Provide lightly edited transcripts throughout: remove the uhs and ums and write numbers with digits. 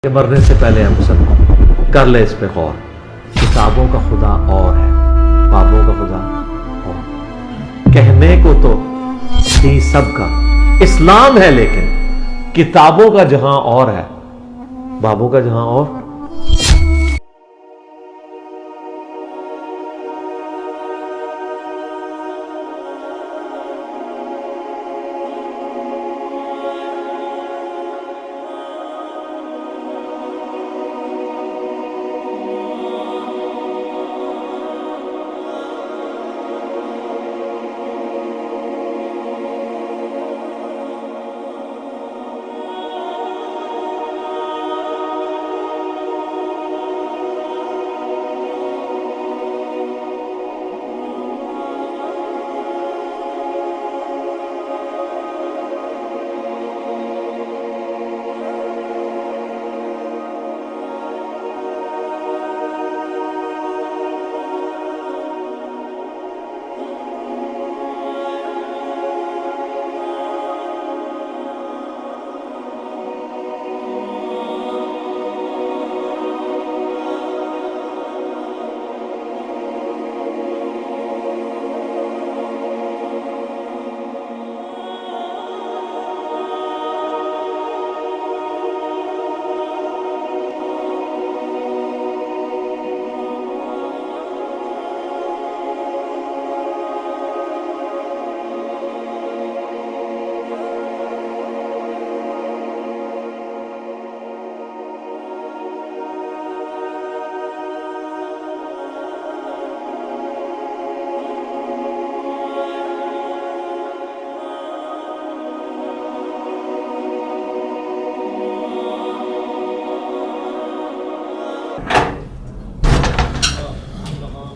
کہ مرنے سے پہلے ہے مسلمان، کر لے اس پہ غور۔ کتابوں کا خدا اور ہے، بابوں کا خدا اور۔ کہنے کو تو ہی سب کا اسلام ہے، لیکن کتابوں کا جہاں اور ہے، بابوں کا جہاں اور۔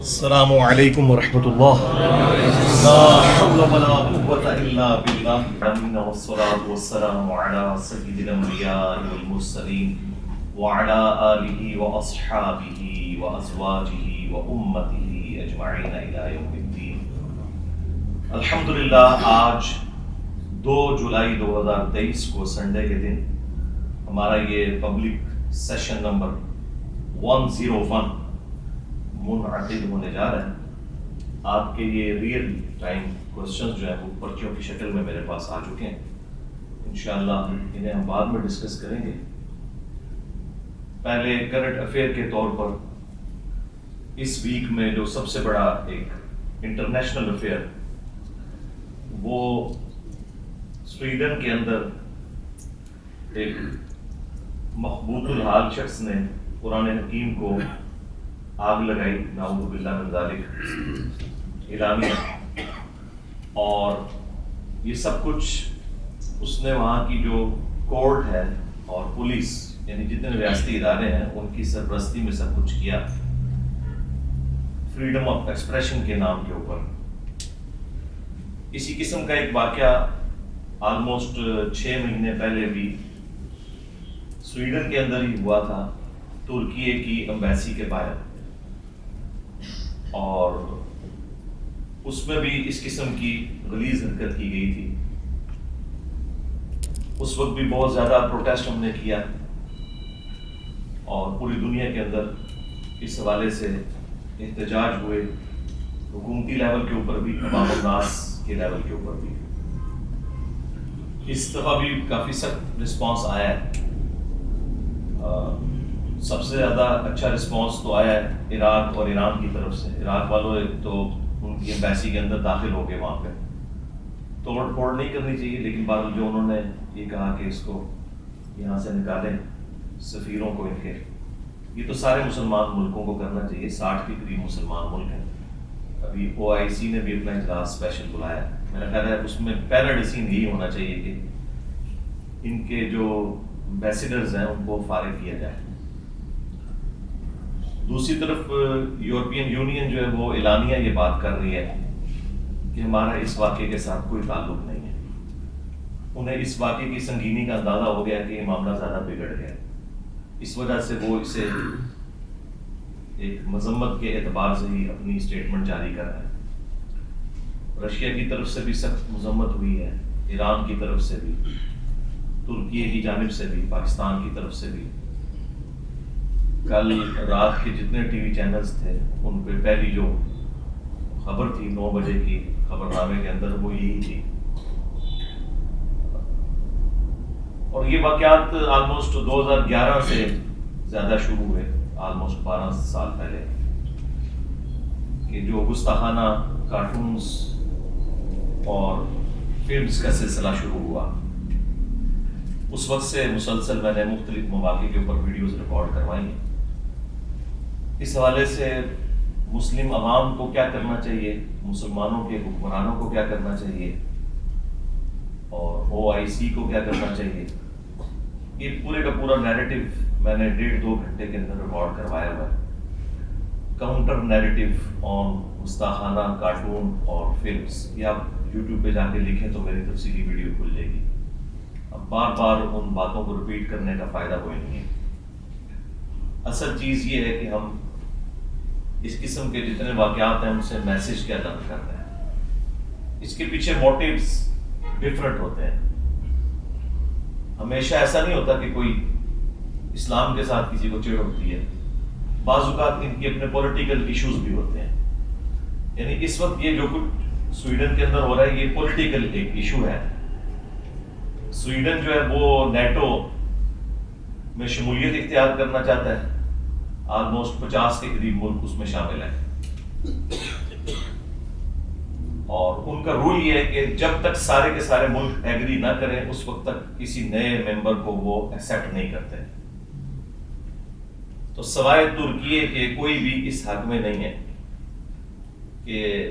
السلام علیکم ورحمۃ اللہ۔ لا حول ولا قوة الا باللہ، والصلاة والسلام علی سید الانبیاء والمرسلین وعلی آلہ واصحابہ وازواجہ وامتہ اجمعین الی یوم الدین۔ الحمدللہ آج 2 جولائی 2023 کو سنڈے کے دن ہمارا یہ پبلک سیشن نمبر 101 منعقد ہونے جا رہے ہیں۔ آپ کے یہ ریئل ٹائم کوسچنز جو ہیں وہ پرچیوں کی شکل میں میرے پاس آ چکے ہیں، انشاءاللہ انہیں ہم بعد میں ڈسکس کریں گے۔ پہلے کرنٹ افیئر کے طور پر اس ویک میں جو سب سے بڑا ایک انٹرنیشنل افیئر، وہ سویڈن کے اندر ایک مخبوط الحال شخص نے قرآن حکیم کو آگ لگائی، نعوذ باللہ من ذالک، اعلامیہ، اور یہ سب کچھ اس نے وہاں کی جو کورٹ ہے اور پولیس، یعنی جتنے ریاستی ادارے ہیں، ان کی سرپرستی میں سب کچھ کیا فریڈم آف ایکسپریشن کے نام کے اوپر۔ اسی قسم کا ایک واقعہ آلموسٹ 6 مہینے پہلے بھی سویڈن کے اندر ہی ہوا تھا، ترکیے کی ایمبیسی کے باہر، اور اس میں بھی اس قسم کی غلیظ حرکت کی گئی تھی۔ اس وقت بھی بہت زیادہ پروٹیسٹ ہم نے کیا، اور پوری دنیا کے اندر اس حوالے سے احتجاج ہوئے، حکومتی لیول کے اوپر بھی، عوام الناس کے لیول کے اوپر بھی۔ اس دفعہ بھی کافی سخت رسپانس آیا ہے۔ سب سے زیادہ اچھا رسپانس تو آیا ہے عراق اور ایران کی طرف سے۔ عراق والوں تو ان کی ایمبیسی کے اندر داخل ہو گئے، وہاں پہ توڑ پھوڑ نہیں کرنی چاہیے، لیکن بہرحال جو انہوں نے یہ کہا کہ اس کو یہاں سے نکالیں، سفیروں کو ان کے، یہ تو سارے مسلمان ملکوں کو کرنا چاہیے، 60 کے قریب مسلمان ملک ہیں۔ ابھی OIC نے بھی اپنا اجلاس اسپیشل بلایا، میرا خیال ہے اس میں پہلا ڈیسیژن یہی ہونا چاہیے کہ ان کے جو ایمبیسیڈرز ہیں ان کو فارغ کیا جائے۔ دوسری طرف یورپین یونین جو ہے وہ اعلانیہ یہ بات کر رہی ہے کہ ہمارا اس واقعے کے ساتھ کوئی تعلق نہیں ہے۔ انہیں اس واقعے کی سنگینی کا اندازہ ہو گیا کہ یہ معاملہ زیادہ بگڑ گیا، اس وجہ سے وہ اسے ایک مذمت کے اعتبار سے ہی اپنی اسٹیٹمنٹ جاری کر رہے ہیں۔ رشیا کی طرف سے بھی سخت مذمت ہوئی ہے، ایران کی طرف سے بھی، ترکیے کی جانب سے بھی، پاکستان کی طرف سے بھی، کل رات کے جتنے ٹی وی چینلز تھے ان پہ پہلی جو خبر تھی 9 بجے کی خبر نامے کے اندر وہ یہی تھی. اور یہ واقعات آلموسٹ 2011 سے زیادہ شروع ہوئے, آلموسٹ 12 سال پہلے, کہ جو گستاخانہ کارٹونز اور فلمز کا سلسلہ شروع ہوا. اس وقت سے مسلسل میں نے مختلف مواقع کے اوپر ویڈیوز ریکارڈ کروائی ہیں. اس حوالے سے مسلم عوام کو کیا کرنا چاہیے, مسلمانوں کے حکمرانوں کو کیا کرنا چاہیے, اور OIC کو کیا کرنا چاہیے, یہ پورے کا پورا نیریٹو میں نے 1.5-2 گھنٹے کے اندر ریکارڈ کروایا ہوا ہے. کاؤنٹر نیریٹو آن گستاخانہ کارٹون اور فلمز. یہ آپ یوٹیوب پہ جا کے لکھیں تو میری تفصیلی ویڈیو کھل جائے گی. اب بار بار ان باتوں کو ریپیٹ کرنے کا فائدہ کوئی نہیں ہے. اصل چیز یہ ہے کہ ہم اس قسم کے جتنے واقعات ہیں ان سے میسج کیا لرن کرتے ہیں. اس کے پیچھے موٹیوز ڈفرنٹ ہوتے ہیں. ہمیشہ ایسا نہیں ہوتا کہ کوئی اسلام کے ساتھ کسی کو چڑ ہوتی ہے. بعض اوقات ان کے اپنے پولیٹیکل ایشوز بھی ہوتے ہیں. یعنی اس وقت یہ جو کچھ سویڈن کے اندر ہو رہا ہے یہ پولیٹیکل ایک ایشو ہے. سویڈن جو ہے وہ نیٹو میں شمولیت اختیار کرنا چاہتا ہے. آلموسٹ 50 کے قریب ملک اس میں شامل ہیں, اور ان کا رول یہ ہے کہ جب تک سارے کے سارے ملک ایگری نہ کریں اس وقت تک کسی نئے ممبر کو وہ ایکسیپٹ نہیں کرتے. تو سوائے ترکیے کے کوئی بھی اس حق میں نہیں ہے کہ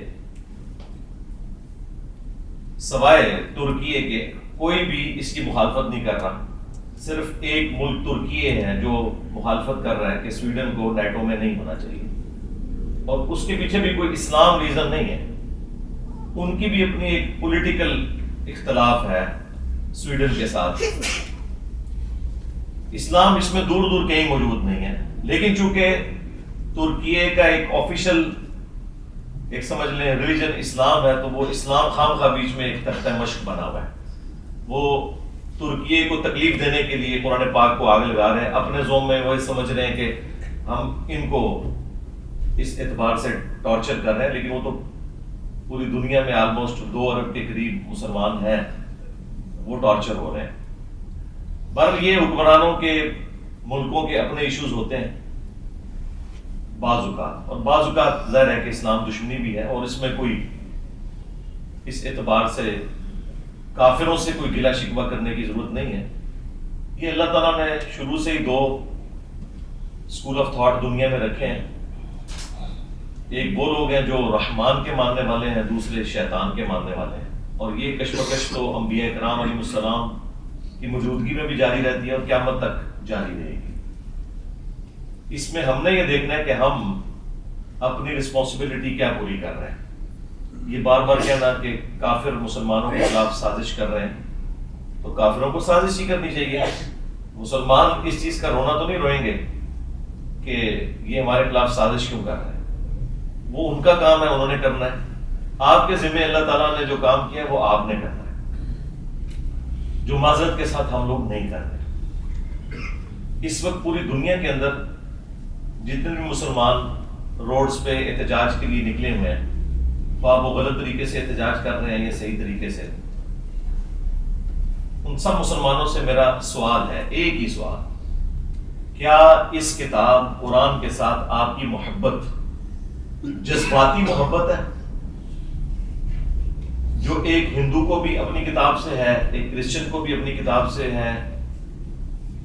سوائے ترکیے کے کوئی بھی اس کی مخالفت نہیں کر رہا. صرف ایک ملک ترکیے ہے جو مخالفت کر رہا ہے کہ سویڈن کو نیٹو میں نہیں ہونا چاہیے, اور اس کے پیچھے بھی کوئی اسلام ریزن نہیں ہے. ان کی بھی اپنی ایک پولیٹیکل اختلاف ہے سویڈن کے ساتھ. اسلام اس میں دور دور کہیں موجود نہیں ہے, لیکن چونکہ ترکیے کا ایک آفیشل ایک سمجھ لیں ریلیجن اسلام ہے, تو وہ اسلام خام خواہ بیچ میں ایک تختہ مشق بنا ہوا ہے. وہ ترکیے کو تکلیف دینے کے لیے قرآن پاک کو آگ لگا رہے ہیں. اپنے زوم میں وہ سمجھ رہے ہیں کہ ہم ان کو اس اعتبار سے ٹارچر کر رہے ہیں, لیکن وہ تو پوری دنیا میں آلموسٹ 2 ارب کے قریب مسلمان ہیں, وہ ٹارچر ہو رہے ہیں. بہرحال یہ حکمرانوں کے ملکوں کے اپنے ایشوز ہوتے ہیں بعض اوقات, اور بعض اوقات ظاہر ہے کہ اسلام دشمنی بھی ہے, اور اس میں کوئی اس اعتبار سے کافروں سے کوئی گلہ شکوہ کرنے کی ضرورت نہیں ہے. یہ اللہ تعالیٰ نے شروع سے ہی 2 اسکول آف تھاٹ دنیا میں رکھے ہیں. ایک وہ لوگ ہیں جو رحمان کے ماننے والے ہیں, دوسرے شیطان کے ماننے والے ہیں, اور یہ کشمکش تو انبیاء کرام علیہ السلام کی موجودگی میں بھی جاری رہتی ہے اور قیامت تک جاری رہے گی. اس میں ہم نے یہ دیکھنا ہے کہ ہم اپنی رسپانسبلٹی کیا پوری کر رہے ہیں. یہ بار بار کہنا کہ کافر مسلمانوں کے خلاف سازش کر رہے ہیں, تو کافروں کو سازش ہی کرنی چاہیے. مسلمان اس چیز کا رونا تو نہیں روئیں گے کہ یہ ہمارے خلاف سازش کیوں کر رہے ہیں. وہ ان کا کام ہے, انہوں نے کرنا ہے. آپ کے ذمہ اللہ تعالیٰ نے جو کام کیا ہے وہ آپ نے کرنا ہے, جو معذرت کے ساتھ ہم لوگ نہیں کر رہے. اس وقت پوری دنیا کے اندر جتنے بھی مسلمان روڈز پہ احتجاج کے لیے نکلے ہوئے ہیں, وہ غلط طریقے سے احتجاج کر رہے ہیں یا صحیح طریقے سے, ان سب مسلمانوں سے میرا سوال ہے, ایک ہی سوال, کیا اس کتاب قرآن کے ساتھ آپ کی محبت جذباتی محبت ہے جو ایک ہندو کو بھی اپنی کتاب سے ہے, ایک کرسچن کو بھی اپنی کتاب سے ہے,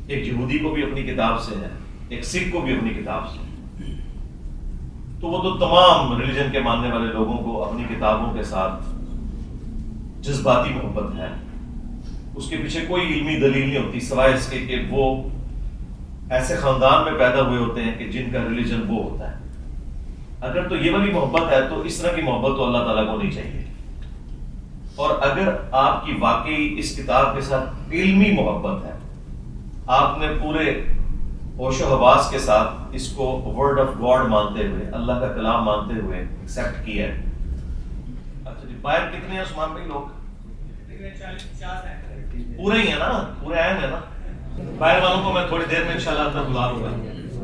ایک یہودی کو بھی اپنی کتاب سے ہے, ایک سکھ کو بھی اپنی کتاب سے؟ تو وہ تو تمام ریلیجن کے ماننے والے لوگوں کو اپنی کتابوں کے ساتھ جذباتی محبت ہے. اس کے پیچھے کوئی علمی دلیل نہیں ہوتی سوائے اس کے کہ وہ ایسے خاندان میں پیدا ہوئے ہوتے ہیں کہ جن کا ریلیجن وہ ہوتا ہے. اگر تو یہ والی محبت ہے تو اس طرح کی محبت تو اللہ تعالیٰ کو نہیں چاہیے. اور اگر آپ کی واقعی اس کتاب کے ساتھ علمی محبت ہے, آپ نے پورے ہوش و حواس کے ساتھ اس کو ورڈ آف گاڈ مانتے ہوئے, اللہ کا کلام مانتے ہوئے ایکسیپٹ کیا ہے. اچھا جی, باہر کتنے ہیں عثمان بھائی لوگ؟ پورے ہی ہیں نا, پورے عین ہے نا. باہر والوں کو میں تھوڑی دیر میں انشاءاللہ اندر بلا لوں گا.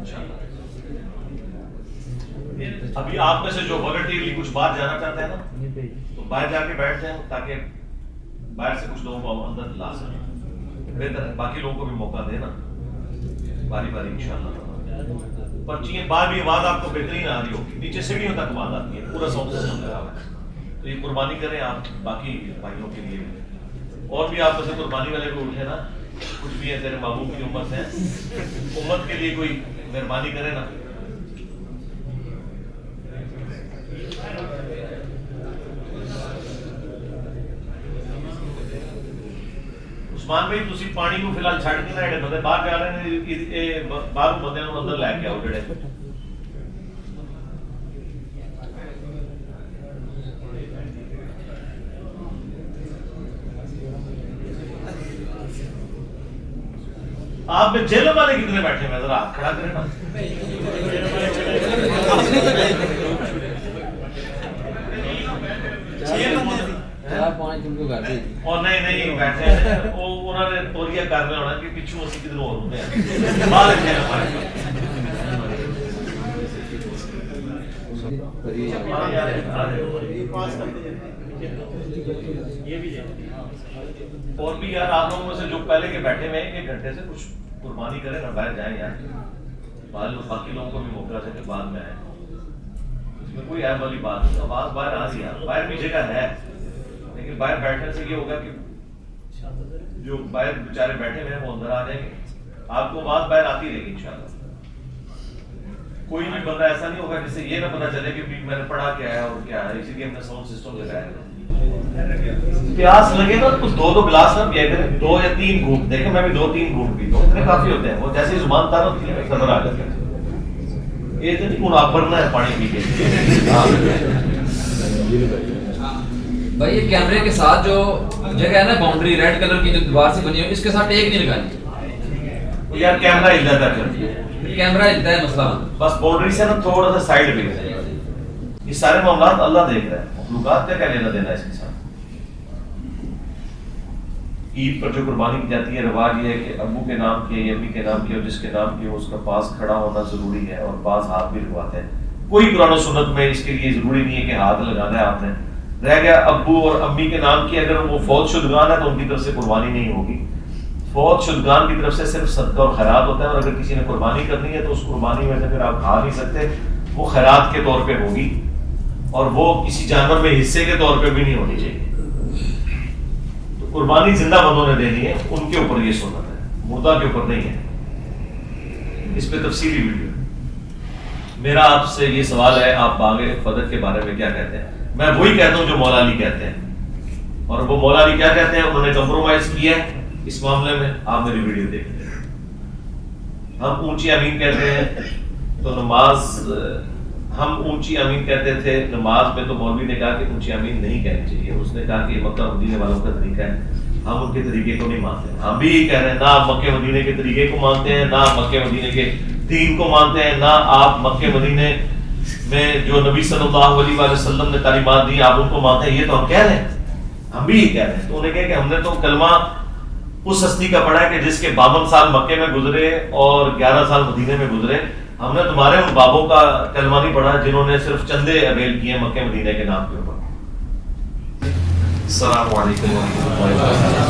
انشاءاللہ. ابھی آپ میں سے جو والنٹیرلی کچھ باہر جانا چاہتے ہیں نا تو باہر جا کے بیٹھ جائیں تاکہ باہر سے کچھ لوگوں کو اندر لا سکیں. بہتر ہے باقی لوگوں کو بھی موقع دے نا باری باری انشاءاللہ. پرچیاں باہر بھی آواز آپ کو بہترین آ رہی ہوگی, نیچے سیڑھیوں تک آواز آتی ہے, پورا ساؤنڈ سسٹم لگا ہوا ہے. تو یہ قربانی کریں آپ باقی بھائیوں کے لیے بھی. اور بھی آپ سے قربانی والے کو اٹھے نا, کچھ بھی ہے تیرے محبوب کی امت ہے, امت کے لیے کوئی مہربانی کرے نا. عثمان بھائی تسی پانی کو فی الحال چھڑ کے نہ بندے باہر جا رہے ہیں, باہر بندے اندر لے کے آؤ جڑے. آپ میں جیل والے کتنے بیٹھے ہیں, ذرا ہاتھ کھڑا کریں نا. اور نہیں بیٹھے ہیں وہ انہوں نے توریا کر رہے ہونا کہ پچھو اسی کدھر اور ہوتے ہیں باہر جیل اور بھی یار آپ لوگوں میں سے جو پہلے کے بیٹھے ہوئے ہیں 1 گھنٹے سے کچھ قربانی کریں نا, باہر جائیں یار, باقی لوگوں کو بھی موقع دے کہ بعد میں آئے. اس میں کوئی ایب والی بات نہیں, آواز باہر آ رہی ہے, باہر بھی جگہ ہے, لیکن باہر بیٹھنے سے یہ ہوگا کہ جو باہر بیچارے بیٹھے ہوئے ہیں وہ اندر آ جائیں گے, آپ کو آواز باہر آتی رہے گی انشاءاللہ. کوئی بھی بندہ ایسا نہیں ہوگا جس سے یہ نہ پتا چلے کہ میں نے پڑھا کیا ہے اور کیا ہے, اسی لیے ہم نے ساؤنڈ سسٹم لگایا ہے. پیاس لگے نا کچھ 2 گلاس نہ پیا کریں, 2 یا 3 گھونٹ, دیکھیں میں بھی 2-3 گھونٹ پیتا ہوں, اتنے کافی ہوتے ہیں. وہ جیسے زبان تار ہوتی ہے نظر آ جاتا ہے. یہ تو نہیں آپ بھرنا ہے پانی پی کے. بھائی یہ کیمرے کے ساتھ جو جگہ ہے نا باؤنڈری ریڈ کلر کی جو دیوار سے بنی ہے, اس کے ساتھ ایک نہیں لگانی یار. کیمرہ ہل جاتا ہے, کیمرہ ہلتا ہے مسئلہ, بس باؤنڈری سے نا تھوڑا سا سائڈ پہ. یہ سارے معاملات اللہ دیکھ رہا ہے, مخلوقات کا کیا لینا دینا ہے اس کے ساتھ. عید پر جو قربانی کی جاتی ہے رواج یہ ہے کہ ابو کے نام کی یا امی کے نام کی, اور جس کے نام کی ہو اس کا پاس کھڑا ہونا ضروری ہے, اور پاس ہاتھ بھی لگواتے ہیں. کوئی قرآن و سنت میں اس کے لیے ضروری نہیں ہے کہ ہاتھ لگانا ہے آپ نے. رہ گیا ابو اور امی کے نام کی, اگر وہ فوت شدگان ہے تو ان کی طرف سے قربانی نہیں ہوگی. فوت شدگان کی طرف سے صرف صدقہ اور خیرات ہوتا ہے, اور اگر کسی نے قربانی کرنی ہے تو اس قربانی میں سے پھر آپ کھا نہیں سکتے, وہ خیرات کے طور پہ ہوگی, اور وہ کسی جانور میں حصے کے طور پہ بھی نہیں ہونی چاہیے. تو قربانی زندہ بندوں نے دینی ہے, ان کے اوپر یہ سنت ہے, مردہ کے اوپر نہیں ہے. اس پہ تفصیلی ویڈیو. میرا آپ سے یہ سوال ہے, آپ باغ فدق کے بارے میں کیا کہتے ہیں؟ میں وہی کہتا ہوں جو مولا علی کہتے ہیں, اور وہ مولا علی کیا کہتے ہیں, انہوں نے کمپرومائز کیا ہے اس معاملے میں. آپ میری ویڈیو دیکھیں. ہم اونچی امین کہتے ہیں تو نماز, ہم اونچی امین کہتے تھے نماز میں, تو مولوی نے کہا کہ اونچی امین نہیں کہنی چاہیے. اس نے کہا کہ یہ مکہ مدینے والوں کا طریقہ ہے, ہم ان کے طریقے کو نہیں مانتے. ہم بھی یہی کہہ رہے ہیں, نہ آپ مکہ مدینے کے طریقے کو مانتے ہیں, نہ آپ مکہ مدینے کے دین کو مانتے ہیں, نہ آپ مکہ مدینے میں جو نبی صلی اللہ علیہ وسلم نے تعلیمات دی آپ ان کو مانتے ہیں. یہ تو ہم کہہ رہے ہیں, ہم بھی یہی کہہ رہے ہیں. تو انہیں کہا کہ ہم نے تو کلمہ اس ہستی کا پڑھا ہے کہ جس کے 52 سال مکے میں گزرے اور 11 سال مدینے میں گزرے. ہم نے تمہارے ان بابوں کا کلمہ نہیں پڑھا جنہوں نے صرف چندے اویل کیے مکہ مدینے کے نام کے اوپر. السلام علیکم ورحمۃ اللہ وبرکاتہ.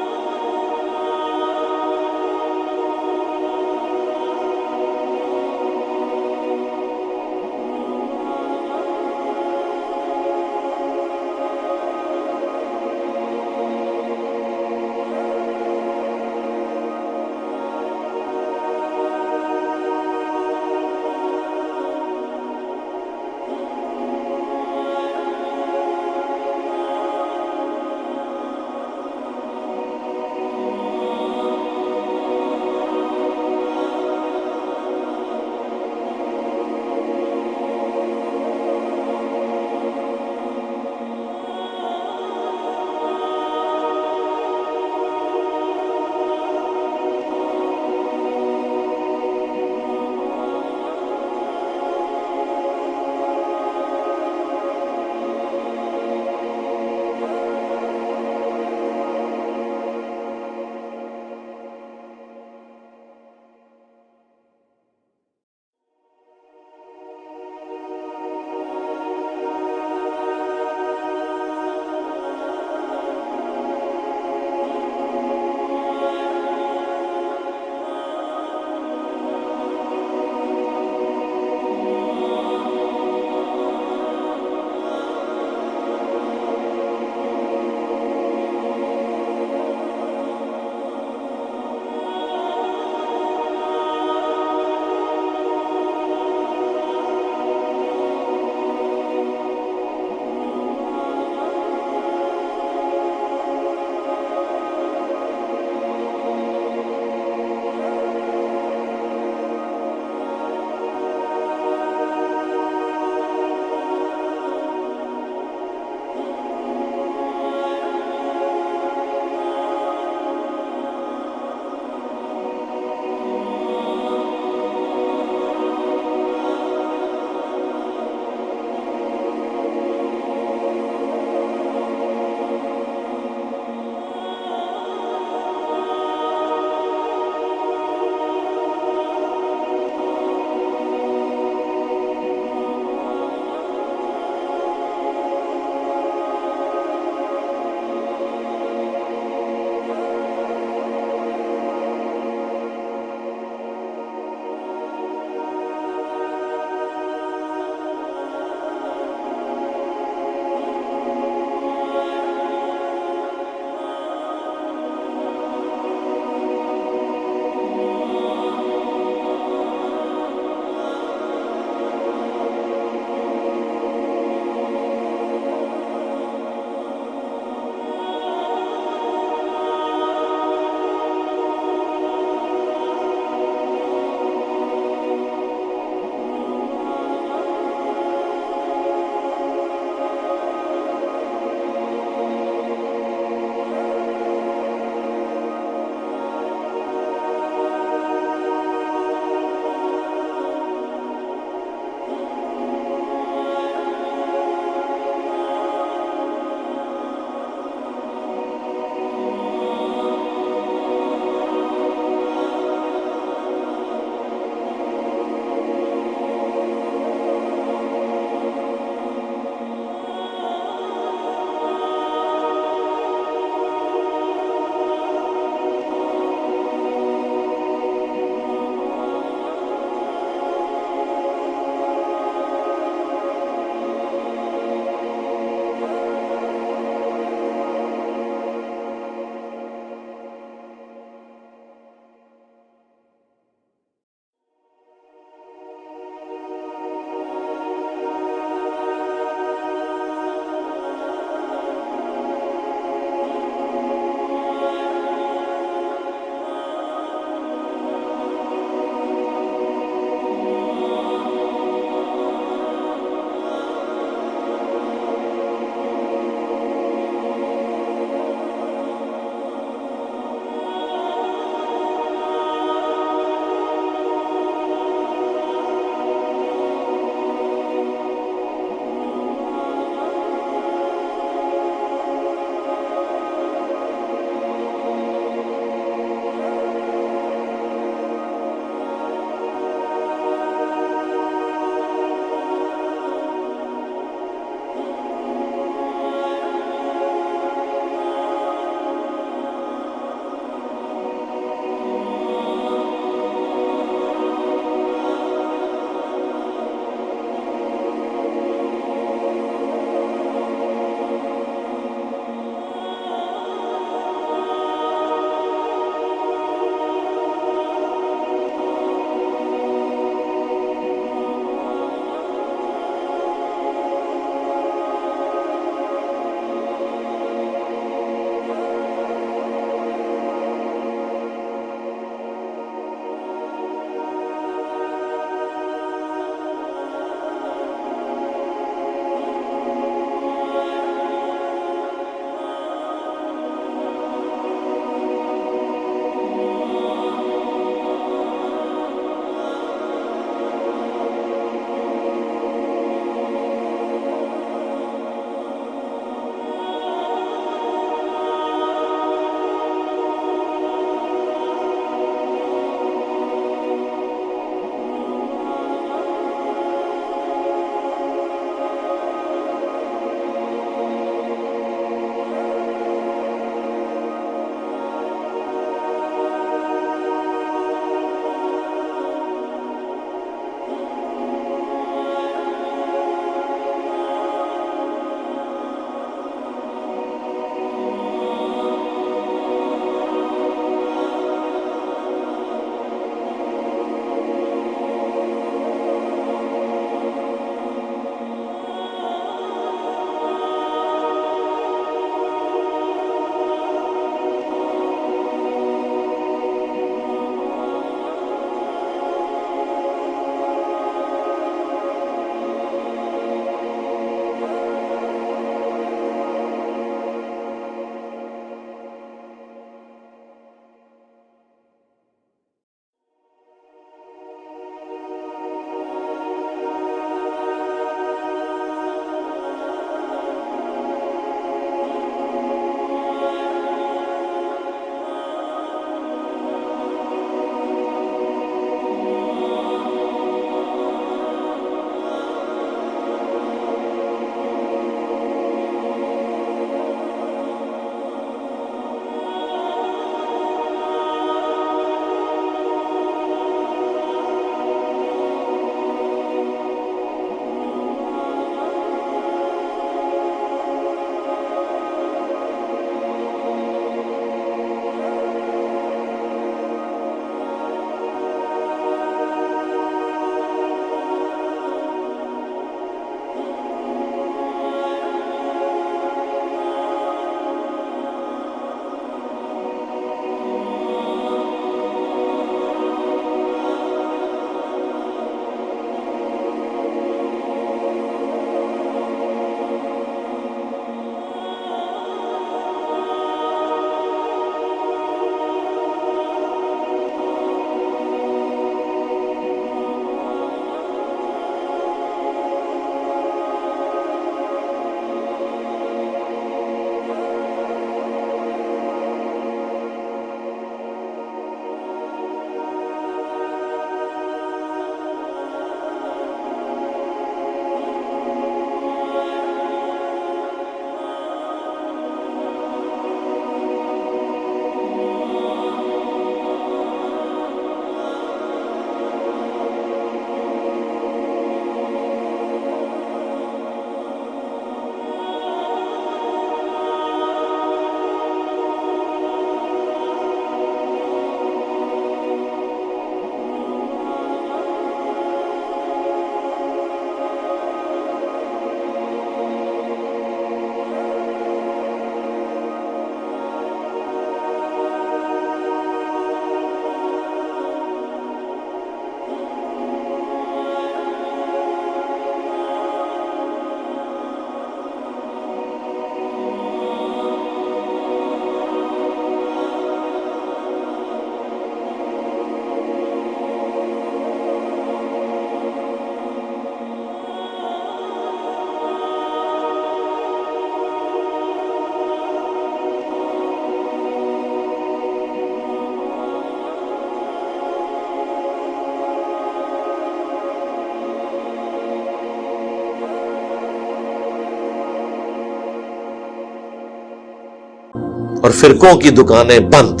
اور فرقوں کی دکانیں بند.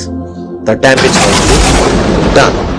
The damage has been done.